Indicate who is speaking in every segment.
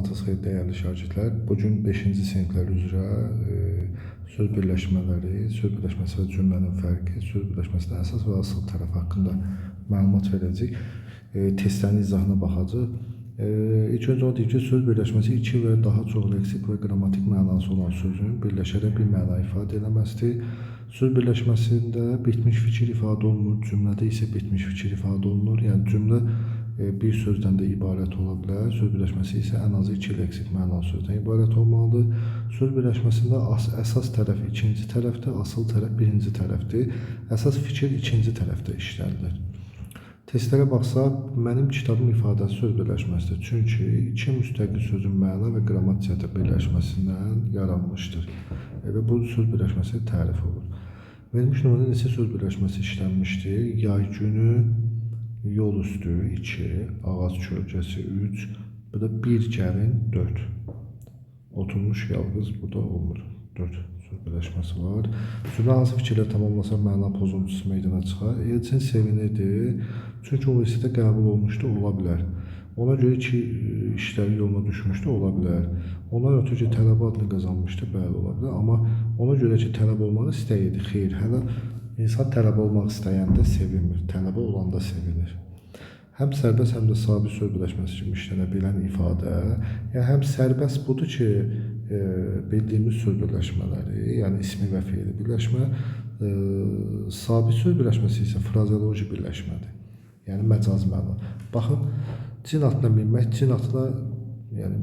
Speaker 1: Sabahınız xeyir dəyərli şagirdlər. Bugün 5-ci siniflər üzrə söz birləşmələri, söz birləşməsi və cümlənin fərqi, söz birləşməsinin əsas və asıl tərəf haqqında məlumat verəcək. Testlərin izahına baxacaq. İlk öncə o deyir ki, söz birləşməsi iki və daha çox leksik və qrammatik mənası olan sözün birləşərək bir məna ifadə eləməsidir. Söz birləşməsində bitmiş fikir ifadə olunur, cümlədə isə bitmiş fikir ifadə olunur. Yəni cümlə bir sözdən də ibarət ola bilər. Söz birləşməsi isə ən azı iki leksik mənalı sözdən ibarət olmalıdır. Söz birləşməsində əsas tərəf ikinci tərəfdir, asıl tərəf birinci tərəfdir. Əsas fikir ikinci tərəfdə işlənilir. Testlərə baxsaq, mənim kitabım ifadəsi söz birləşməsidir. Çünki iki müstəqil sözün məna və qrammatiya birləşməsindən yaranmışdır. Və bu söz birləşməsi tərif olur. Verilmiş nümunədə neçə söz birləşməsi işlənmişdir? Yay günü, yol üstü 2, ağac kölgəsi 3, bu da bir gəlin 4. Oturmuş yalqız bu da olmur. 4 söz birləşməsi var. Cümlə hansı fikirlə tamamlasa məna pozuntusu meydana çıxar? Elçin sevinirdi. Çünki universitetə qəbul olmuşdu, ola bilər. Ona görə ki, işləri yoluna düşmüşdü, ola bilər. Ondan ötürü ki, tələbə adını qazanmışdı, bəli, ola bilər. Amma ona görə ki, tələbə olmaq istəyirdi, xeyr. Hələ insan tələbə olmaq istəyəndə sevinmir, tələbə olanda sevinir. Həm sərbəst, həm də sabit söz birləşməsi kimi işlənə bilən ifadə, yəni həm sərbəst budur ki, bildiyimiz söz birləşmələri, yəni ismi və feili birləşmə, sabit söz birləşməsi isə frazeoloji birləşmədir. Yəni məcazi məna. Baxın, cin atına minmək, cin atına, yəni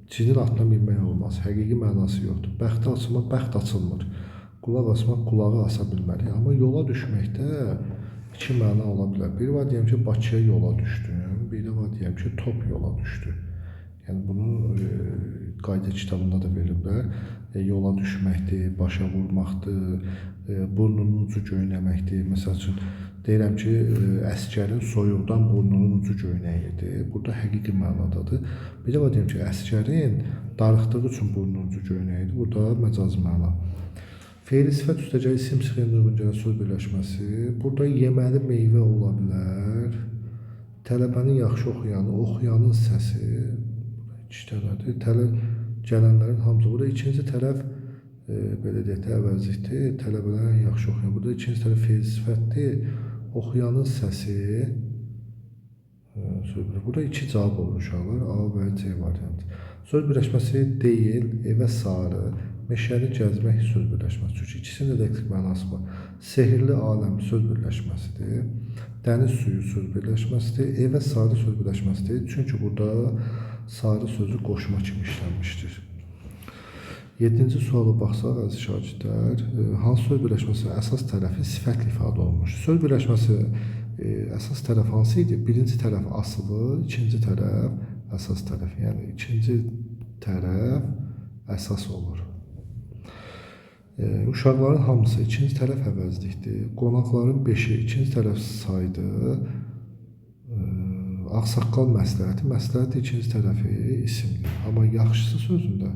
Speaker 1: cinin atına minmək olmaz. Həqiqi mənası yoxdur. Bəxti açılmaq, bəxt açılmır. Qulaq asmaq, qulağı asa bilmərik. Amma yola düşməkdə iki məna ola bilər. Biri var deyəm ki, Bakıya yola düşdüm. Biri var deyəm ki, top yola düşdü. Yəni bunu qayda kitabında da veriblər. Yola düşməkdir, başa vurmaqdır, burnunun ucu göynəməkdir. Məsəl üçün, deyirəm ki, əskərin soyuqdan burnunun ucu göynəyirdi. Burada həqiqi mənadadır. Bir də var deyəm ki, əskərin darıxdığı üçün burnunun ucu göynəyirdi. Burada məcazi məna. Feili sifət üstəcək isim sxeminə uyğun gələn söz birləşməsi. Burada yeməli meyvə ola bilər. Tələbənin yaxşı oxuyanı, oxuyanın səsi. İki dənədir. Gələnlərin hamısı. Burada ikinci tərəf belə deyək də əvəzlikdir. Tələbələrin yaxşı oxuyan. Burada ikinci tərəf feil sifətdir. Oxuyanın səsi. Burada iki cavab olur uşaqlar. A və C variantı. Söz birləşməsi deyil, evə sarı, meşəni gəzmək söz birləşməsi. Çünki ikisinin elektrik mənası var. Sehirli aləm söz birləşməsidir. Dəniz suyu söz birləşməsidir. Evə sarı söz birləşməsidir. Çünki burada sarı sözü qoşma kimi işlənmişdir. 7-ci suala baxsaq, əziz şagirdlər, hansı söz birləşməsi əsas tərəfi sifətlə ifadə olunmuş? Söz birləşməsi əsas tərəf hansı idi? Birinci tərəf asılı, ikinci tərəf əsas tərəf. Yəni ikinci tərəf əsas olur. Uşaqların hamısı ikinci tərəf əvəzlikdir. Qonaqların 5-i ikinci tərəf saydı. Ağsaqqal məsləhəti, məsləhət ikinci tərəfi isimdir. Amma yaxşısı sözündə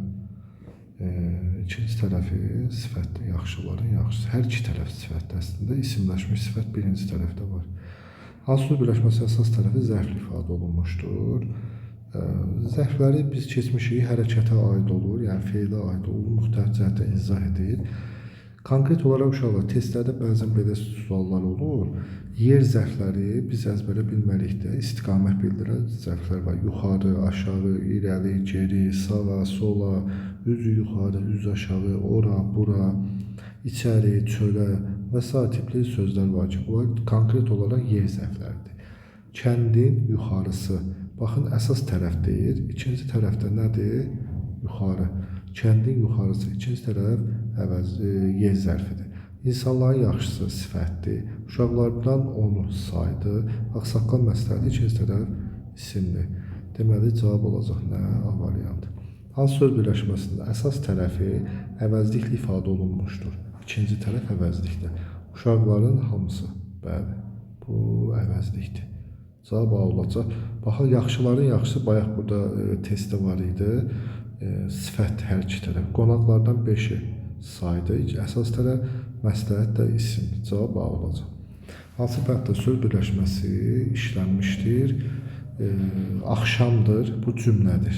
Speaker 1: ikinci tərəfi sifətdir, yaxşıların yaxşısı. Hər iki tərəf sifətdir əslində. İsimləşmiş sifət birinci tərəfdə var. Hansı söz birləşməsi əsas tərəfi zərfli ifadə olunmuşdur? Zərfləri biz keçmişik, hərəkətə aid olur, yəni feilə aid olur, müxtəlif cəhətdən izah edir. Konkret olaraq uşaqlar, testlərdə bəzən belə suallar olur. Yer zərfləri biz əzbərə bilmərikdə, istiqamət bildirən zərflər var. Yuxarı, aşağı, irəli, geri, sağa, sola, üzü yuxarı, üz aşağı, ora, bura, içəri, çölə və s. tipli sözlər var ki, bunlar konkret olaraq yer zərfləridir. Kəndin yuxarısı. Baxın, əsas tərəf deyir. İkinci tərəfdə nədir? Yuxarı. Kəndin yuxarısı. İkinci tərəf yer zərfidir. İnsanların yaxşısı sifətdir. Uşaqlardan onu saydı. Ağsaqqal məsləhəti ikinci tərəf isimdir. Deməli, cavab olacaq nə? A variantı. Hansı söz birləşməsində əsas tərəfi əvəzliklə ifadə olunmuşdur? İkinci tərəf əvəzliklə. Uşaqların hamısı. Bəli, bu əvəzlikdir. Cavab A olacaq. Baxın, yaxşıların yaxşısı bayaq burada testdə var idi. Sifət hər iki tərəf. Qonaqlardan 5-i saydı. Əsas tərəf məsləhət də isim. Cavab A olacaq. Hansı fərddə söz birləşməsi işlənmişdir? Axşamdır, bu cümlədir.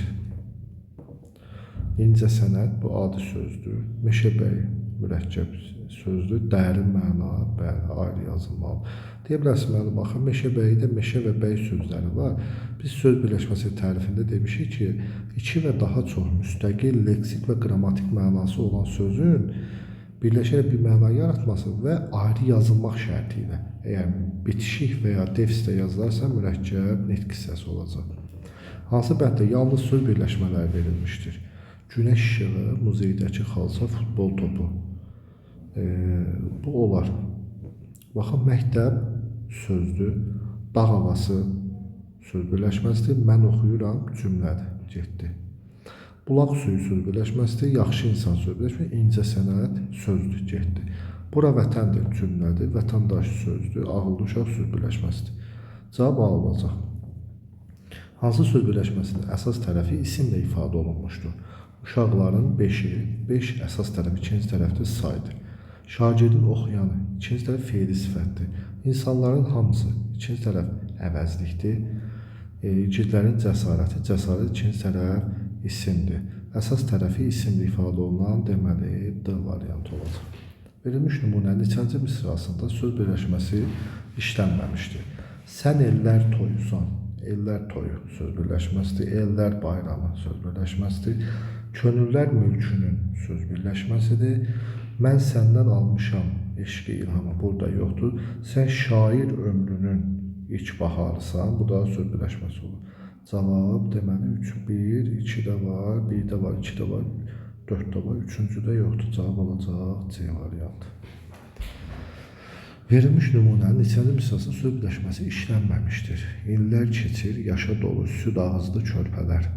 Speaker 1: İncə sənət bu adi sözdür. Meşəbəy mürəkkəb sözdür. Dərin məna, bəli, ayrı yazılmalı. Deyə bilərsiniz, müəllim, axı meşəbəydə meşə və bəy sözləri var. Biz söz birləşməsi tərifində demişik ki, iki və daha çox müstəqil leksik və qrammatik mənası olan sözün birləşərək bir məna yaratması və ayrı yazılmaq şərti ilə. Əgər bitişik və ya defisdə yazılarsa mürəkkəb nitq hissəsi olacaq. Hansı bənddə yalnız söz birləşmələri verilmişdir? Günəş işığı, muzeydəki xalça, futbol topu. Bu olar. Baxın, məktəb sözdür, dağ havası söz birləşməsidir, mən oxuyuram cümlədir, getdi. Bulaq suyu söz birləşməsidir, yaxşı insan söz birləşməsidir, incə sənət sözdür, getdi. Bura vətəndir cümlədir, vətəndaş sözdür, ağıllı uşaq söz birləşməsidir. Cavab A olacaq. Hansı söz birləşməsinin əsas tərəfi isimlə ifadə olunmuşdur? Uşaqların 5-i, 5 əsas tərəf, ikinci tərəfdə saydır. Şagirdin oxuyanı, ikinci tərəf feili sifətdir. İnsanların hamısı, ikinci tərəf əvəzlikdir. İgidlərin cəsarəti, cəsarət ikinci tərəf isimdir. Əsas tərəfi isimlə ifadə olunan deməli D variantı olacaq. Verilmiş nümunənin neçənci misrasında söz birləşməsi işlənməmişdir. Sən ellər toyusan, ellər toyu söz birləşməsidir. Ellər bayramı söz birləşməsidir. Könüllər mülkünün söz birləşməsidir. Mən səndən almışam eşqi ilhamı, burada yoxdur. Sən şair ömrünün ilk baharısan, bu da söz birləşməsi olur. Cavab deməli 3, 1, 2-də var, 1-də var, 2-də var, 4-də var, 3-cüdə yoxdur. Cavab olacaq C variantı. Verilmiş nümunənin neçənci misrasında söz birləşməsi işlənməmişdir. İllər keçir, yaşa dolu, süd ağızlı körpələr.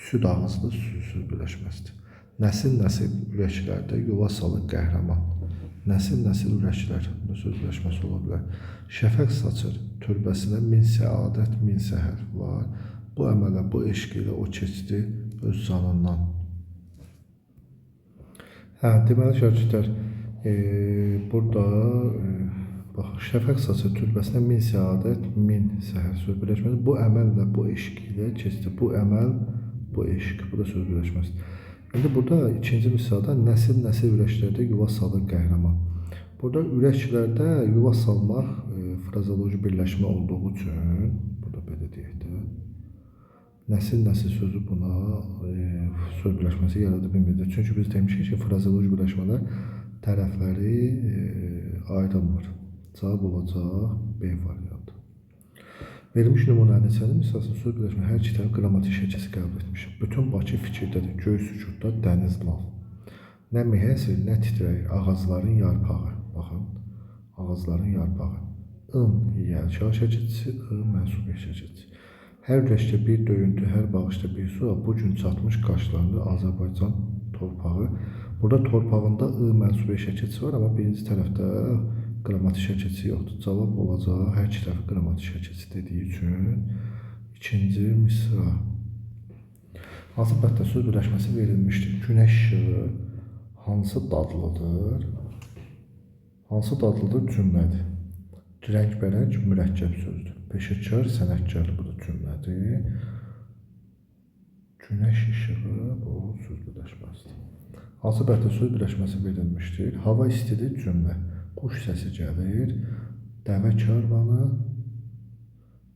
Speaker 1: Süd ağızlı söz birləşməsidir. Nəsil-nəsil ürəklərdə yuva salır qəhrəman. Nəsil-nəsil ürəklər söz birləşməsi ola bilər. Şəfəq saçır türbəsinə min səadət, min səhər var. Bu əmələ, bu eşq ilə o keçdi öz canından. Deməli, şagirdlər, burada baxın, şəfəq saçır türbəsinə min səadət, min səhər söz birləşməsi. Bu əməllə, bu eşq ilə keçdi. Bu əməl, bu eşq, bu da söz birləşməsi. İndi burada ikinci misrada nəsil-nəsil ürəklərdə yuva salır qəhrəman. Burada ürəklərdə yuva salmaq frazoloji birləşmə olduğu üçün, burada belə deyək də, nəsil-nəsil sözü buna söz birləşməsi yarada bilmirdir. Çünki biz demişik ki, frazoloji birləşmələr tərəfləri ayrılmır. Cavab olacaq B variantı. Verilmiş nümunənin neçənci misrasında söz birləşmə hər iki tərəf qrammatik şəkilsi qəbul etmiş. Bütün Bakı fikirdədir, göy sükutda dəniz lal. Nə mehəsir, nə titrəyir ağacların yarpağı. Baxın, ağacların yarpağı. Yelçar şəkilçisi, mənsub şəkilçisi. Hər ürəkdə bir döyüntü, hər bağışda bir su, bu gün çatmış qaşlarında Azərbaycan torpağı. Burada torpağında mənsub şəkilçisi var, amma birinci tərəfdə qrammatik şəkilçisi yoxdur. Cavab olacaq, hər iki tərəf qrammatik şəkilçisi dediyi üçün ikinci misra. Hansı bənddə söz birləşməsi verilmişdir? Günəş işığı hansı dadlıdır? Hansı dadlıdır cümlədir? Rəngbərəng mürəkkəb sözdür. Peşəkar, sənətkar, bu da cümlədir. Günəş işığı bu söz birləşməsidir. Hansı bənddə söz birləşməsi verilmişdir? Hava istidir cümlə. Quş səsi gəlir, dəvə karvanı,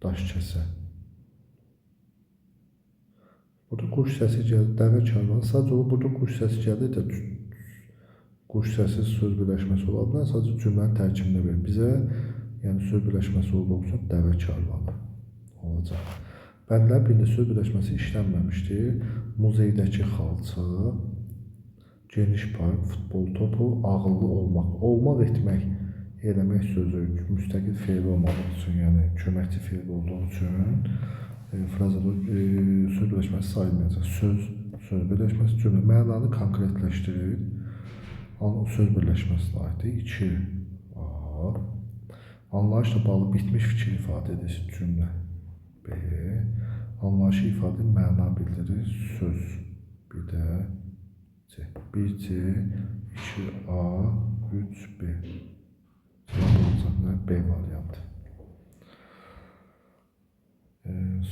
Speaker 1: daş kəsə. Burada quş səsi gəlir, dəvə karvanı, sadəcə o burada quş səsi gəlir də quş səsi söz birləşməsi ola bilər, sadəcə cümlənin tərkibində verir. Bizə yəni söz birləşməsi olduğu üçün dəvə karvanı olacaq. Bəndlər birində söz birləşməsi işlənməmişdir. Muzeydəki xalça, geniş park, futbol topu, ağıllı olmaq. Olmaq, etmək, eləmək sözü müstəqil feil olmadığı üçün, yəni köməkçi feil olduğu üçün söz birləşməsi sayılmayacaq. Söz birləşməsi cümlə mənanı konkretləşdirir. Söz birləşməsinə aiddir. 2 A. Anlayışla bağlı bitmiş fikir ifadə edir cümlə. B. Anlayışı ifadə edir, məna bildirir söz. Bir də C. 1C, 2A, 3B. Cevap olacaq B variantı.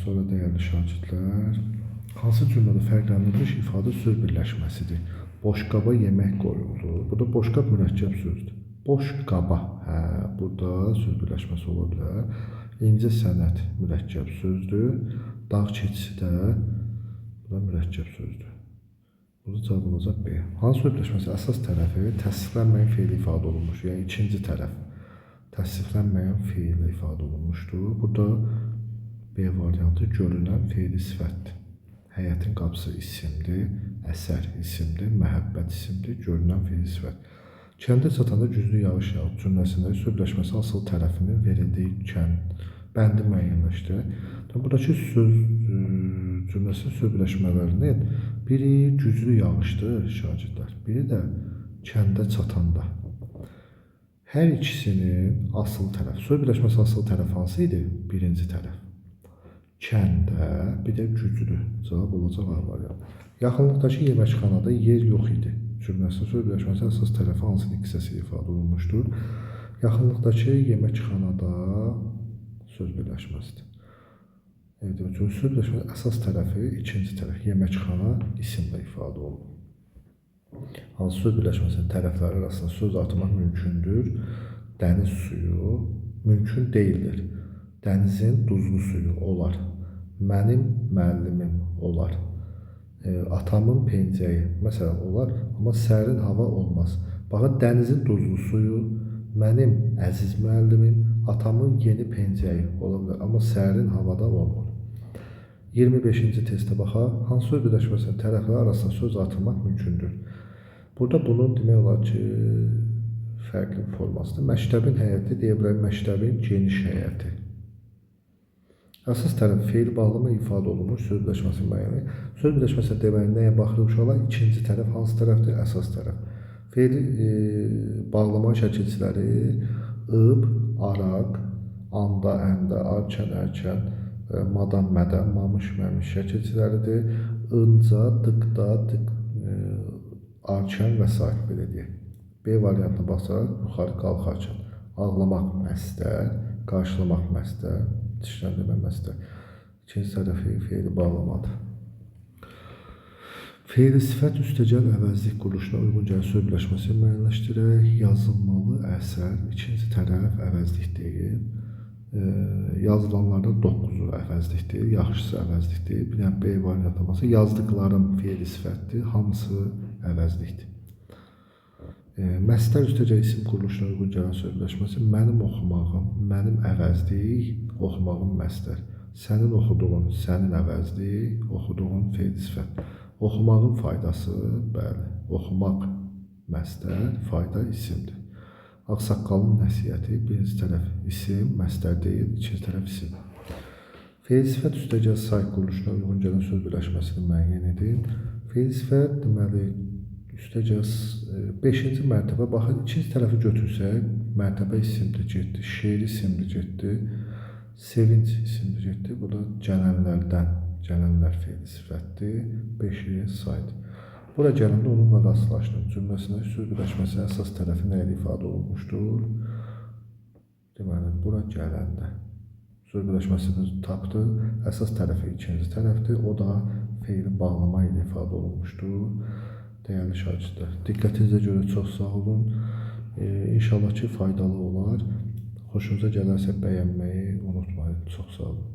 Speaker 1: Sonra dəyərli şagirdlər, Hansı cümlədə fərqləndirilmiş ifadə söz birləşməsidir? Boşqaba yemək qoyuldu. Burada boşqab mürəkkəb sözdür. Boşqaba, burada söz birləşməsi ola bilər. İncə sənət mürəkkəb sözdür. Dağ keçisi də burada mürəkkəb sözdür. Burada cavab olacaq B. Hansı söz birləşməsi əsas tərəfi təsdiqlənməyən feil ifadə olunmuşdur? Yəni ikinci tərəf təsdiqlənməyən feil ifadə olunmuşdur. Burada B variantı görünən feili sifətdir. Həyətin qapısı isimdir, əsər isimdir, məhəbbət isimdir, görünən feil sifət. Kəndə çatanda güclü yağış yağıb cümləsində söz birləşməsi asıl tərəfinin verildiyi bəndi müəyyənləşdirək. Buradakı söz cümləsi söz birləşmələrinin biri güclü yağışdır şagirdlər, biri də kəndə çatanda. Hər ikisinin asıl tərəf, söz birləşməsi asıl tərəf hansı idi? Birinci tərəf. Kəndə, bir də güclü. Cavab olacaq A variantı. Yaxınlıqdakı yeməkxanada yer yox idi. Cümləsi söz birləşməsi əsas tərəfi hansının hissəsi ifadə olunmuşdur? Yaxınlıqdakı yeməkxanada söz birləşməsidir. Evet, söz birləşməsi əsas tərəfi ikinci tərəf. Yeməkxana isimlə ifadə olunur. Hansı söz birləşməsinin tərəfləri arasında söz atmaq mümkündür? Dəniz suyu mümkün deyildir. Dənizin duzlu suyu olar. Mənim müəllimim olar. Atamın pencəyi məsələn olar, amma sərin hava olmaz. Baxın, dənizin duzlu suyu, mənim əziz müəllimim, atamın yeni pencəyi ola bilər, amma sərin havada olmur. 25-ci testə baxaq. Hansı söz birləşməsinin tərəfləri arasında söz atılmaq mümkündür? Burada bunun demək olar ki, fərqli formasıdır. Məktəbin həyəti deyə bilərik, məktəbin geniş həyəti. Əsas tərəf feil bağlama ifadə olunmuş söz birləşməsi müəyyəni. Söz birləşməsi deməli nəyə baxırıq uşaqlar? İkinci tərəf hansı tərəfdir? Əsas tərəf. Feil bağlama şəkilçiləri ıb, araq, anda, əndə, arkən, ərkən, madan, mədən, mamış, məmiş şəkilçiləridir. Inca, dıqda, arkən və s. belə deyək. B variantına baxsaq, yuxarı qalxarkən. Ağlamaq məstər, qarşılamaq məstər, dişləndirmə məstər. İkinci tərəfi feili bağlamadır. Feili sifət üstəgəl əvəzlik quruluşuna uyğun gələn söz birləşməsi müəyyənləşdirək. Yazılmalı əsər ikinci tərəf əvəzlikdir. Yazılanlardan 9-u əvəzlikdir, yaxşısı əvəzlikdir. Bir dənə B variantına baxsaq, yazdıqlarım feili sifətdir, hamısı əvəzlikdir. Məstər üstəgəl isim quruluşuna uyğun gələn söz birləşməsi mənim oxumağım, mənim əvəzlik, oxumağım məstər. Sənin oxuduğun, sənin əvəzlik, oxuduğun feil sifət. Oxumağın faydası, bəli, oxumaq məstər, fayda isimdir. Ağsaqqalın nəsihəti, birinci tərəf isim, məstər deyil, ikinci tərəf isim. Feil sifət üstəgəl say quruluşuna uyğun gələn söz birləşməsini müəyyən edin. Feil sifət deməli üstəgəl 5-ci mərtəbə, baxın, ikinci tərəfi götürsək, mərtəbə isimdir getdi, şeir isimdir getdi, sevinç isimdir getdi. Burada gələnlərdən, gələnlər feili sifətdir, 5-i saydır. Bura gələndə onunla rastlaşdım. Cümləsində söz birləşməsi əsas tərəfi nə ilə ifadə olunmuşdur? Deməli, bura gələndə söz birləşməsini tapdı, əsas tərəfi ikinci tərəfdir, o da feili bağlama ilə ifadə olunmuşdur. Dəyərli şagirdlər, diqqətinizə görə çox sağ olun. İnşallah ki, faydalı olar. Xoşunuza gələrsə bəyənməyi unutmayın. Çox sağ olun.